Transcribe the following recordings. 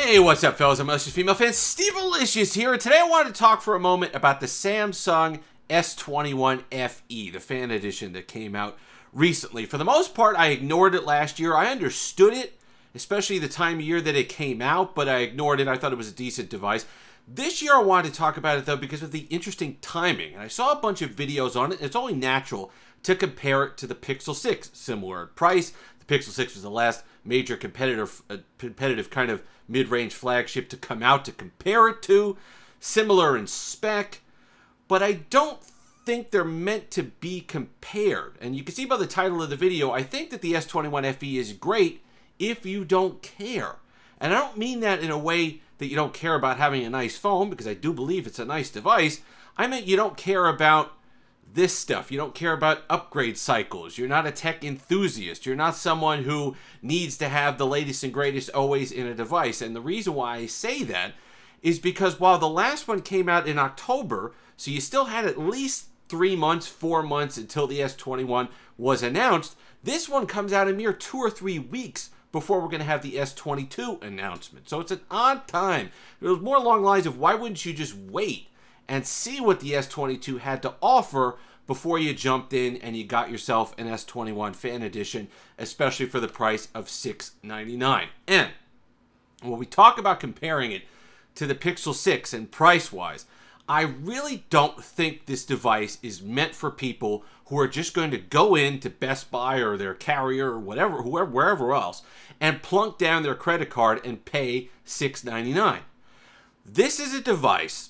Hey, what's up, fellas? I'm Malicious Female Fan Steve Malicious here, and today I wanted to talk for a moment about the Samsung S21 FE, the fan edition that came out recently. For the most part, I ignored it last year. I understood it, especially the time of year that it came out, but I ignored it. I thought it was a decent device. This year I wanted to talk about it, though, because of the interesting timing. And I saw a bunch of videos on it. It's only natural to compare it to the Pixel 6. Similar price. The Pixel 6 was the last major competitive kind of mid-range flagship to come out to compare it to. Similar in spec. But I don't think they're meant to be compared. And you can see by the title of the video, I think that the S21 FE is great if you don't care. And I don't mean that in a way that you don't care about having a nice phone, because I do believe it's a nice device. I meant you don't care about this stuff. You don't care about upgrade cycles. You're not a tech enthusiast. You're not someone who needs to have the latest and greatest always in a device. And the reason why I say that is because while the last one came out in October, so you still had at least 3 months, 4 months until the S21 was announced, this one comes out a mere 2 or 3 weeks before we're going to have the S22 announcement. So it's an odd time. It was more along the lines of, why wouldn't you just wait and see what the S22 had to offer before you jumped in and you got yourself an S21 Fan Edition, especially for the price of $699. And when we talk about comparing it to the Pixel 6 and price-wise, I really don't think this device is meant for people who are just going to go into Best Buy or their carrier or whatever, wherever else, and plunk down their credit card and pay $699. This is a device,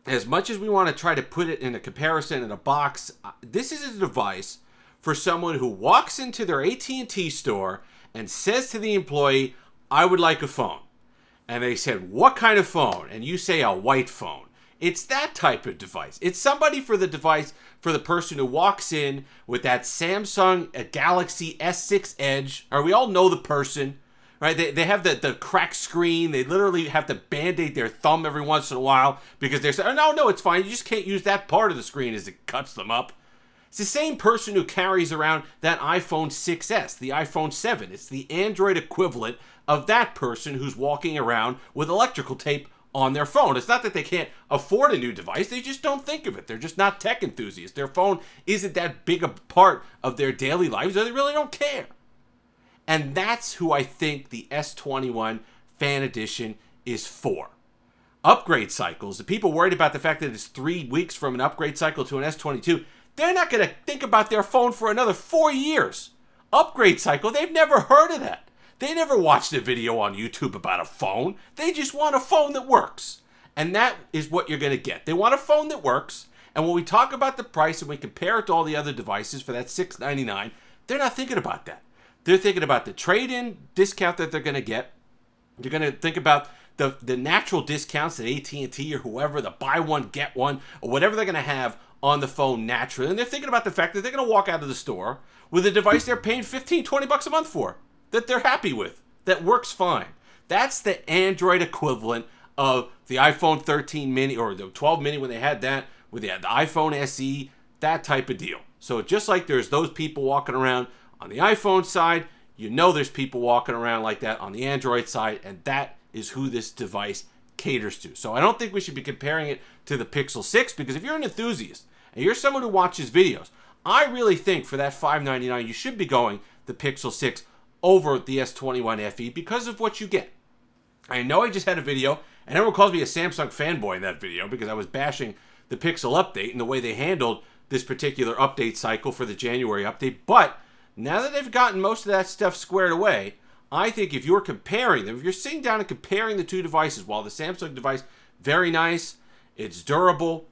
as much as we want to try to put it in a comparison in a box, this is a device for someone who walks into their AT&T store and says to the employee, I would like a phone. And they said, what kind of phone? And you say a white phone. It's that type of device. It's somebody for the device, for the person who walks in with that Samsung Galaxy S6 Edge, or we all know the person, right? They have the cracked screen. They literally have to band-aid their thumb every once in a while because they're saying, oh, no, it's fine. You just can't use that part of the screen as it cuts them up. It's the same person who carries around that iPhone 6S, the iPhone 7. It's the Android equivalent of that person who's walking around with electrical tape on their phone. It's not that they can't afford a new device. They just don't think of it. They're just not tech enthusiasts. Their phone isn't that big a part of their daily lives, or they really don't care. And that's who I think the S21 Fan Edition is for. Upgrade cycles, the people worried about the fact that it's 3 weeks from an upgrade cycle to an S22, they're not going to think about their phone for another 4 years. Upgrade cycle, they've never heard of that. They never watched a video on YouTube about a phone. They just want a phone that works. And that is what you're going to get. They want a phone that works. And when we talk about the price and we compare it to all the other devices for that $699, they're not thinking about that. They're thinking about the trade-in discount that they're going to get. They're going to think about the natural discounts that AT&T or whoever, the buy one, get one, or whatever they're going to have on the phone naturally. And they're thinking about the fact that they're going to walk out of the store with a device they're paying $15, $20 a month for, that they're happy with, that works fine. That's the Android equivalent of the iPhone 13 mini or the 12 mini when they had that, with the iPhone SE, that type of deal. So just like there's those people walking around on the iPhone side, you know there's people walking around like that on the Android side, and that is who this device caters to. So I don't think we should be comparing it to the Pixel 6, because if you're an enthusiast and you're someone who watches videos, I really think for that $599 you should be going the Pixel 6 over the S21 FE because of what you get. I know I just had a video, and everyone calls me a Samsung fanboy in that video because I was bashing the Pixel update and the way they handled this particular update cycle for the January update. But now that they've gotten most of that stuff squared away, I think if you're comparing them, if you're sitting down and comparing the two devices, while the Samsung device, very nice, it's durable,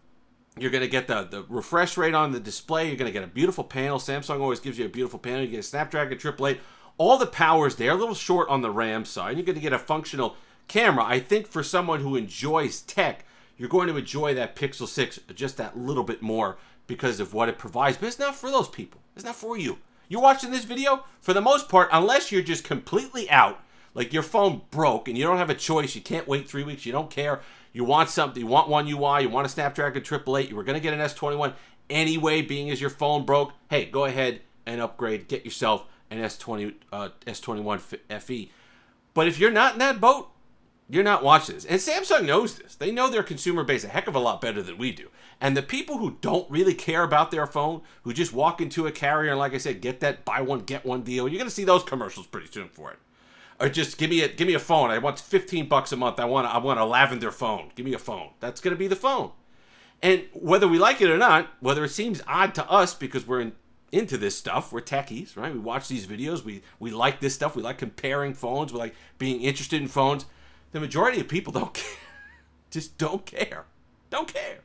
you're going to get the refresh rate on the display, you're going to get a beautiful panel. Samsung always gives you a beautiful panel. You get a Snapdragon 888. All the power's there, a little short on the RAM side. You're going to get a functional camera. I think for someone who enjoys tech, you're going to enjoy that Pixel 6 just that little bit more because of what it provides. But it's not for those people. It's not for you. You're watching this video, for the most part, unless you're just completely out, like your phone broke and you don't have a choice, you can't wait 3 weeks, you don't care, you want something, you want One UI, you want a Snapdragon 888, you were going to get an S21 anyway, being as your phone broke, hey, go ahead and upgrade, get yourself an S21 FE. But if you're not in that boat, You're not watching this. And Samsung knows this. They know their consumer base a heck of a lot better than we do. And the people who don't really care about their phone, who just walk into a carrier and, like I said, get that buy one, get one deal, you're going to see those commercials pretty soon for it. Or just give me a phone. I want $15 a month. I want a lavender phone. Give me a phone. That's going to be the phone. And whether we like it or not, whether it seems odd to us because we're into this stuff, we're techies, right? We watch these videos. We like this stuff. We like comparing phones. We like being interested in phones. The majority of people don't care. Just don't care. Don't care.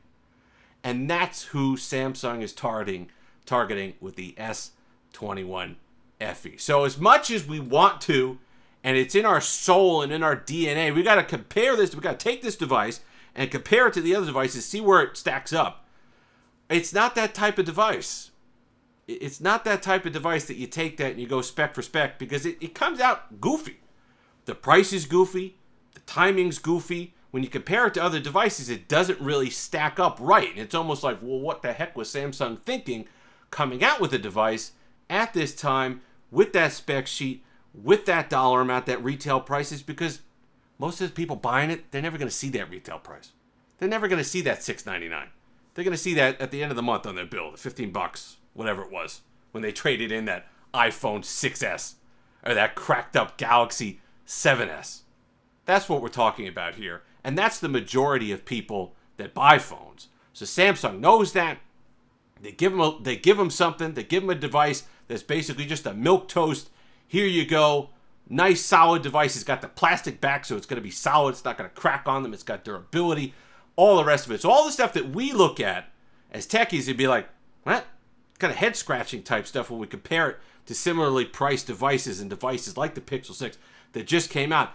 And that's who Samsung is targeting with the S21 FE. So as much as we want to, and it's in our soul and in our DNA, we got to compare this. We got to take this device and compare it to the other devices, see where it stacks up. It's not that type of device. It's not that type of device that you take that and you go spec for spec, because it comes out goofy. The price is goofy. The timing's goofy. When you compare it to other devices, it doesn't really stack up right. And it's almost like, well, what the heck was Samsung thinking coming out with a device at this time with that spec sheet, with that dollar amount, that retail prices? Because most of the people buying it, they're never going to see that retail price. They're never going to see that $699. They're going to see that at the end of the month on their bill, the $15, whatever it was, when they traded in that iPhone 6S or that cracked up Galaxy 7S. That's what we're talking about here. And that's the majority of people that buy phones. So Samsung knows that. They give them something. They give them a device that's basically just a milquetoast. Here you go. Nice, solid device. It's got the plastic back, so it's going to be solid. It's not going to crack on them. It's got durability. All the rest of it. So all the stuff that we look at as techies, it'd be like, what? Kind of head-scratching type stuff when we compare it to similarly priced devices and devices like the Pixel 6 that just came out.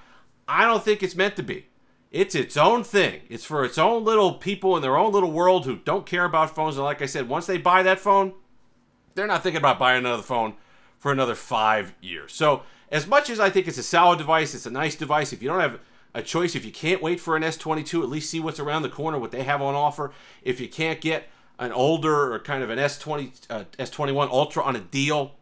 I don't think it's meant to be. It's its own thing. It's for its own little people in their own little world who don't care about phones. And like I said, once they buy that phone, they're not thinking about buying another phone for another 5 years. So as much as I think it's a solid device, it's a nice device. If you don't have a choice, if you can't wait for an S22, at least see what's around the corner, what they have on offer. If you can't get an older or kind of an S21 Ultra on a deal,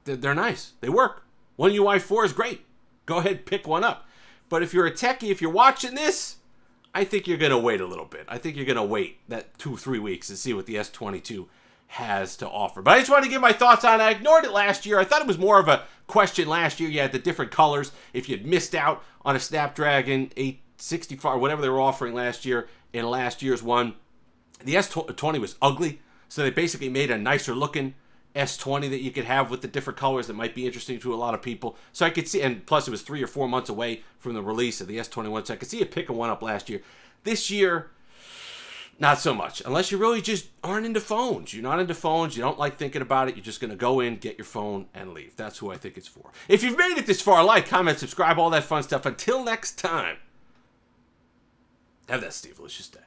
they're nice. They work. One UI 4 is great. Go ahead, pick one up. But if you're a techie, if you're watching this, I think you're going to wait a little bit. I think you're going to wait that 2-3 weeks and see what the S22 has to offer. But I just wanted to give my thoughts on it. I ignored it last year. I thought it was more of a question last year. You had the different colors. If you'd missed out on a Snapdragon 865 or whatever they were offering last year in last year's one, the S20 was ugly. So they basically made a nicer looking S20 that you could have with the different colors that might be interesting to a lot of people. So I could see, and plus it was 3 or 4 months away from the release of the S21, so I could see it picking one up last year. This year, not so much, unless you really just aren't into phones. You're not into phones, you don't like thinking about it, you're just going to go in, get your phone, and leave. That's who I think it's for. If you've made it this far, like, comment, subscribe, all that fun stuff. Until next time, have that Steve-licious day.